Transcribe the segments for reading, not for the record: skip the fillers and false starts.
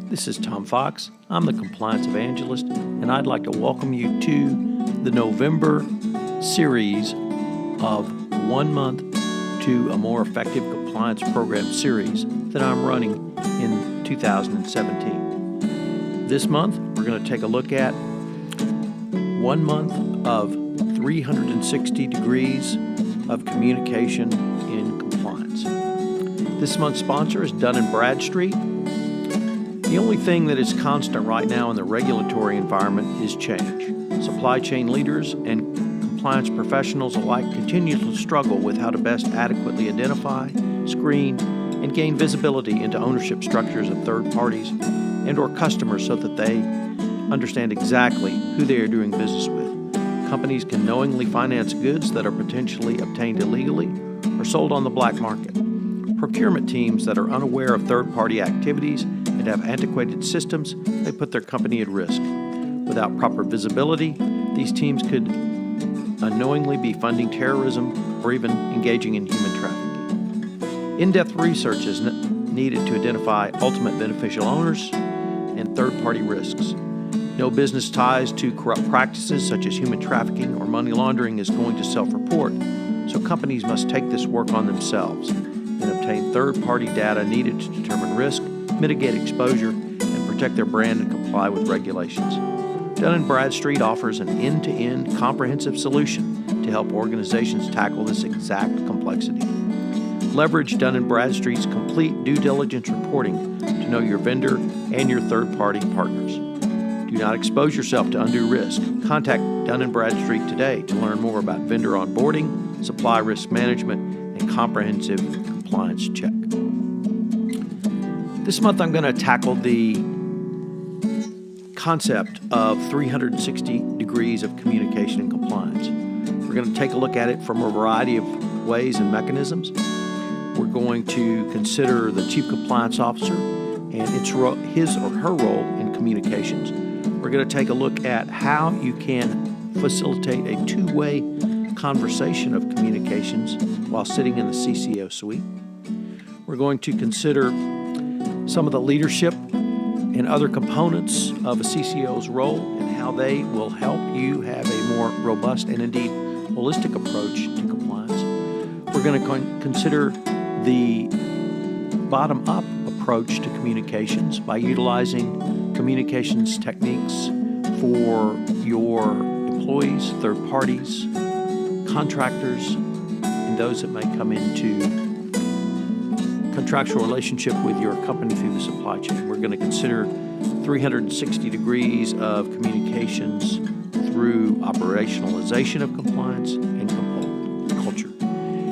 This is Tom Fox. I'm the Compliance Evangelist, and I'd like to welcome you to the November series of 1 month to a more effective compliance program series that I'm running in 2017. This month, we're going to take a look at 1 month of 360 degrees of communication in compliance. This month's sponsor is Dun & Bradstreet. The only thing that is constant right now in the regulatory environment is change. Supply chain leaders and compliance professionals alike continue to struggle with how to best adequately identify, screen, and gain visibility into ownership structures of third parties and or customers so that they understand exactly who they are doing business with. Companies can knowingly finance goods that are potentially obtained illegally or sold on the black market. Procurement teams that are unaware of third-party activities and have antiquated systems, they put their company at risk. Without proper visibility, these teams could unknowingly be funding terrorism or even engaging in human trafficking. In-depth research is needed to identify ultimate beneficial owners and third-party risks. No business ties to corrupt practices such as human trafficking or money laundering is going to self-report, so companies must take this work on themselves and obtain third-party data needed to determine risk, mitigate exposure, and protect their brand and comply with regulations. Dun & Bradstreet offers an end-to-end comprehensive solution to help organizations tackle this exact complexity. Leverage Dun & Bradstreet's complete due diligence reporting to know your vendor and your third-party partners. Do not expose yourself to undue risk. Contact Dun & Bradstreet today to learn more about vendor onboarding, supply risk management, and comprehensive compliance check. This month I'm going to tackle the concept of 360 degrees of communication and compliance. We're going to take a look at it from a variety of ways and mechanisms. We're going to consider the Chief Compliance Officer and his or her role in communications. We're going to take a look at how you can facilitate a two-way conversation of communications while sitting in the CCO suite. We're going to consider some of the leadership and other components of a CCO's role and how they will help you have a more robust and indeed holistic approach to compliance. We're going to consider the bottom-up approach to communications by utilizing communications techniques for your employees, third parties, contractors, and those that may come into contractual relationship with your company through the supply chain. We're going to consider 360 degrees of communications through operationalization of compliance and culture.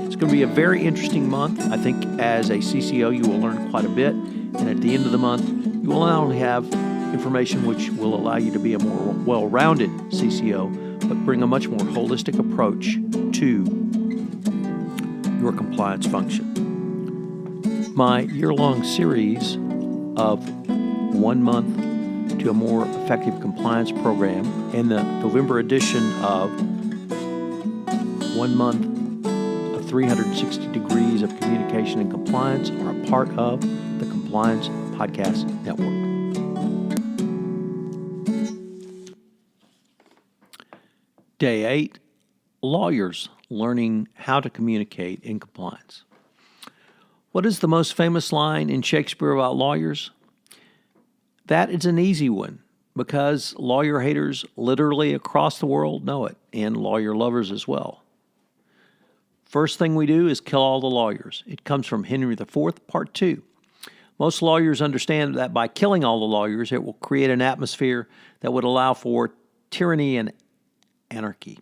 It's going to be a very interesting month. I think as a CCO you will learn quite a bit, and at the end of the month you will not only have information which will allow you to be a more well-rounded CCO, but bring a much more holistic approach to your compliance function. My year-long series of 1 month to a more effective compliance program and the November edition of 1 month of 360 degrees of communication and compliance are a part of the Compliance Podcast Network. Day 8, lawyers learning how to communicate in compliance. What is the most famous line in Shakespeare about lawyers? That is an easy one because lawyer haters literally across the world know it, and lawyer lovers as well. First thing we do is kill all the lawyers. It comes from Henry IV, Part 2. Most lawyers understand that by killing all the lawyers, it will create an atmosphere that would allow for tyranny and anarchy.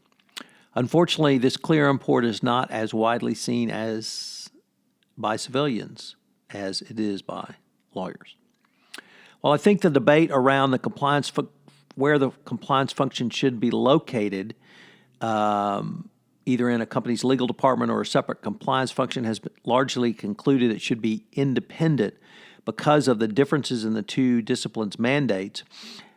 Unfortunately, this clear import is not as widely seen as by civilians as it is by lawyers. Well, I think the debate around the compliance where the compliance function should be located, either in a company's legal department or a separate compliance function, has largely concluded it should be independent because of the differences in the two disciplines' mandates.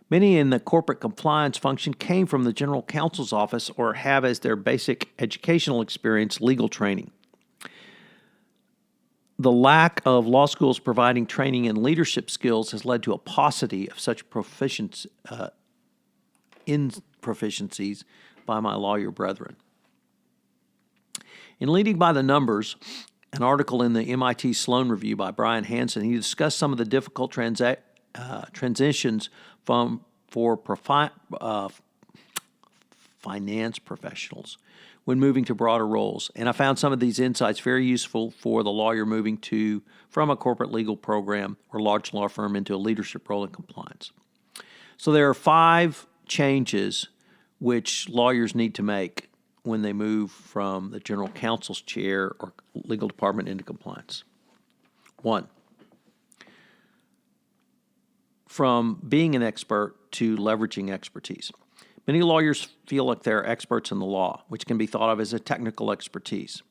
Many in the corporate compliance function came from the General Counsel's office or have as their basic educational experience legal training. The lack of law schools providing training in leadership skills has led to a paucity of such proficiencies by my lawyer brethren. In Leading by the Numbers, an article in the MIT Sloan Review by Brian Hansen, he discussed some of the difficult transitions for finance professionals when moving to broader roles. And I found some of these insights very useful for the lawyer moving from a corporate legal program or large law firm into a leadership role in compliance. So there are 5 changes which lawyers need to make when they move from the General Counsel's chair or legal department into compliance. 1, from being an expert to leveraging expertise. Many lawyers feel like they're experts in the law, which can be thought of as a technical expertise.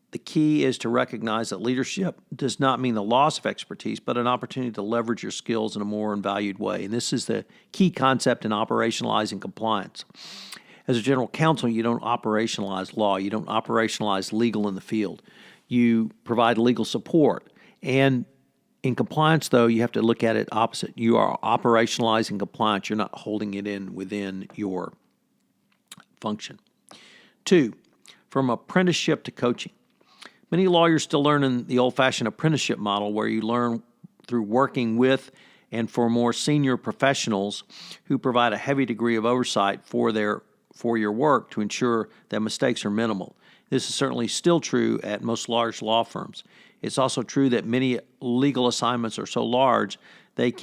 The key is to recognize that leadership does not mean the loss of expertise, but an opportunity to leverage your skills in a more valued way. And this is the key concept in operationalizing compliance. As a general counsel, you don't operationalize law. You don't operationalize legal in the field. You provide legal support. And in compliance, though, you have to look at it opposite. You are operationalizing compliance. You're not holding it in within your function. 2, from apprenticeship to coaching. Many lawyers still learn in the old-fashioned apprenticeship model where you learn through working with and for more senior professionals who provide a heavy degree of oversight for your work to ensure that mistakes are minimal. This is certainly still true at most large law firms. It's also true that many legal assignments are so large they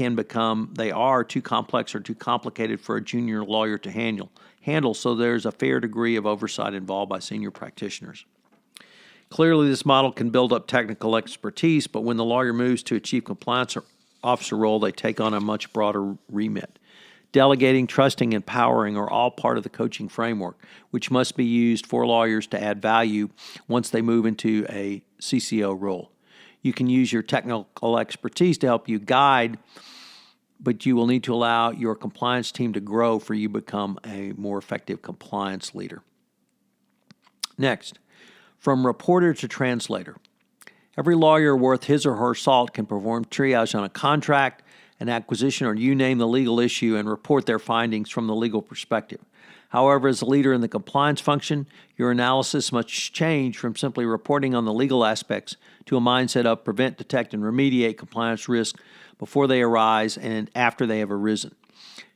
are too complex or too complicated for a junior lawyer to handle, so there's a fair degree of oversight involved by senior practitioners. Clearly, this model can build up technical expertise, but when the lawyer moves to a chief compliance officer role, they take on a much broader remit. Delegating, trusting, and empowering are all part of the coaching framework, which must be used for lawyers to add value once they move into a CCO role. You can use your technical expertise to help you guide, but you will need to allow your compliance team to grow for you to become a more effective compliance leader. Next, from reporter to translator. Every lawyer worth his or her salt can perform triage on a contract, an acquisition, or you name the legal issue and report their findings from the legal perspective. However, as a leader in the compliance function, your analysis must change from simply reporting on the legal aspects to a mindset of prevent, detect, and remediate compliance risks before they arise and after they have arisen.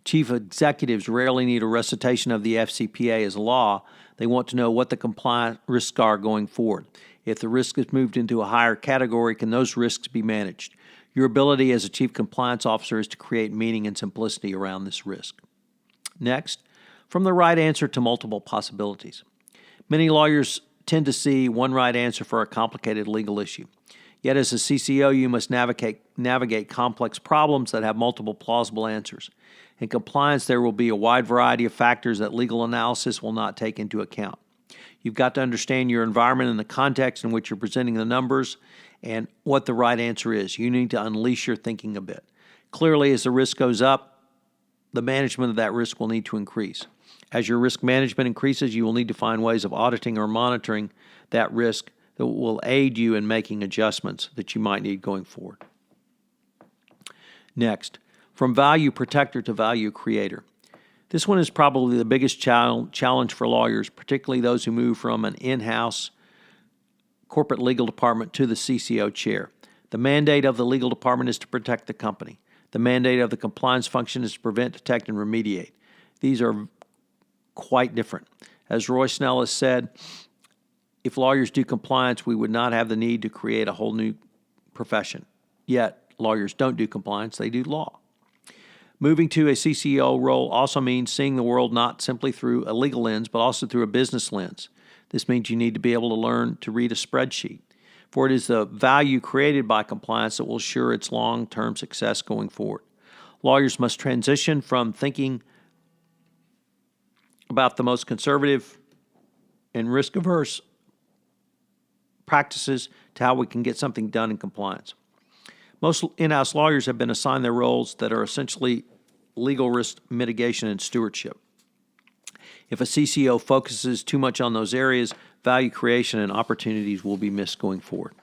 Chief executives rarely need a recitation of the FCPA as law. They want to know what the compliance risks are going forward. If the risk is moved into a higher category, can those risks be managed? Your ability as a chief compliance officer is to create meaning and simplicity around this risk. Next, from the right answer to multiple possibilities. Many lawyers tend to see one right answer for a complicated legal issue. Yet as a CCO, you must navigate complex problems that have multiple plausible answers. In compliance, there will be a wide variety of factors that legal analysis will not take into account. You've got to understand your environment and the context in which you're presenting the numbers and what the right answer is. You need to unleash your thinking a bit. Clearly, as the risk goes up, the management of that risk will need to increase. As your risk management increases, you will need to find ways of auditing or monitoring that risk that will aid you in making adjustments that you might need going forward. Next, from value protector to value creator. This one is probably the biggest challenge for lawyers, particularly those who move from an in-house corporate legal department to the CCO chair. The mandate of the legal department is to protect the company. The mandate of the compliance function is to prevent, detect, and remediate. These are quite different. As Roy Snell has said, if lawyers do compliance, we would not have the need to create a whole new profession. Yet, lawyers don't do compliance, they do law. Moving to a CCO role also means seeing the world not simply through a legal lens, but also through a business lens. This means you need to be able to learn to read a spreadsheet, for it is the value created by compliance that will assure its long-term success going forward. Lawyers must transition from thinking about the most conservative and risk-averse practices to how we can get something done in compliance. Most in-house lawyers have been assigned their roles that are essentially legal risk mitigation and stewardship. If a CCO focuses too much on those areas, value creation and opportunities will be missed going forward.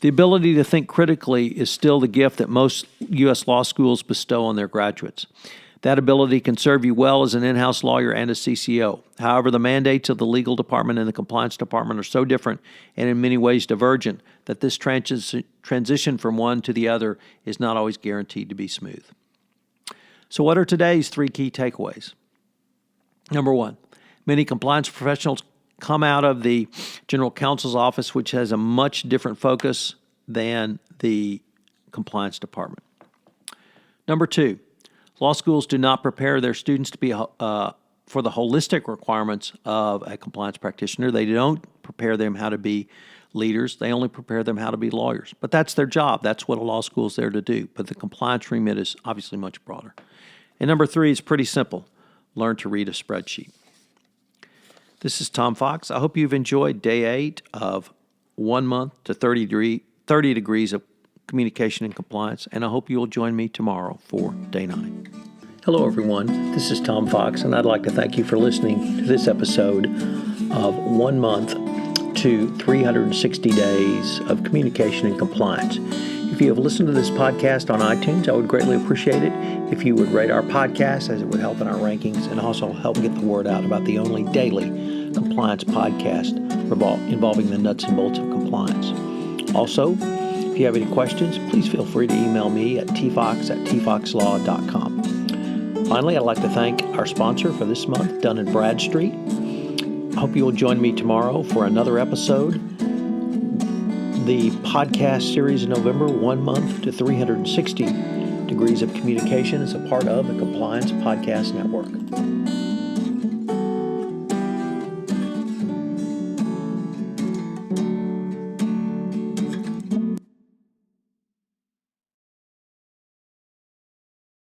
The ability to think critically is still the gift that most U.S. law schools bestow on their graduates. That ability can serve you well as an in-house lawyer and a CCO. However, the mandates of the legal department and the compliance department are so different and in many ways divergent that this transition from one to the other is not always guaranteed to be smooth. So what are today's 3 key takeaways? Number 1, many compliance professionals come out of the General Counsel's office, which has a much different focus than the compliance department. Number 2, law schools do not prepare their students to be for the holistic requirements of a compliance practitioner. They don't prepare them how to be leaders. They only prepare them how to be lawyers. But that's their job. That's what a law school is there to do. But the compliance remit is obviously much broader. And number 3 is pretty simple. Learn to read a spreadsheet. This is Tom Fox. I hope you've enjoyed day 8 of 1 month to 30 degrees of communication and compliance, and I hope you'll join me tomorrow for day 9. Hello, everyone. This is Tom Fox, and I'd like to thank you for listening to this episode of 1 month to 360 days of communication and compliance. If you have listened to this podcast on iTunes, I would greatly appreciate it if you would rate our podcast, as it would help in our rankings and also help get the word out about the only daily compliance podcast involving the nuts and bolts of compliance. Also, if you have any questions, please feel free to email me at tfox@tfoxlaw.com. Finally, I'd like to thank our sponsor for this month, Dun & Bradstreet. I hope you will join me tomorrow for another episode. The podcast series in November, 1 month to 360 degrees of communication, is a part of the Compliance Podcast Network.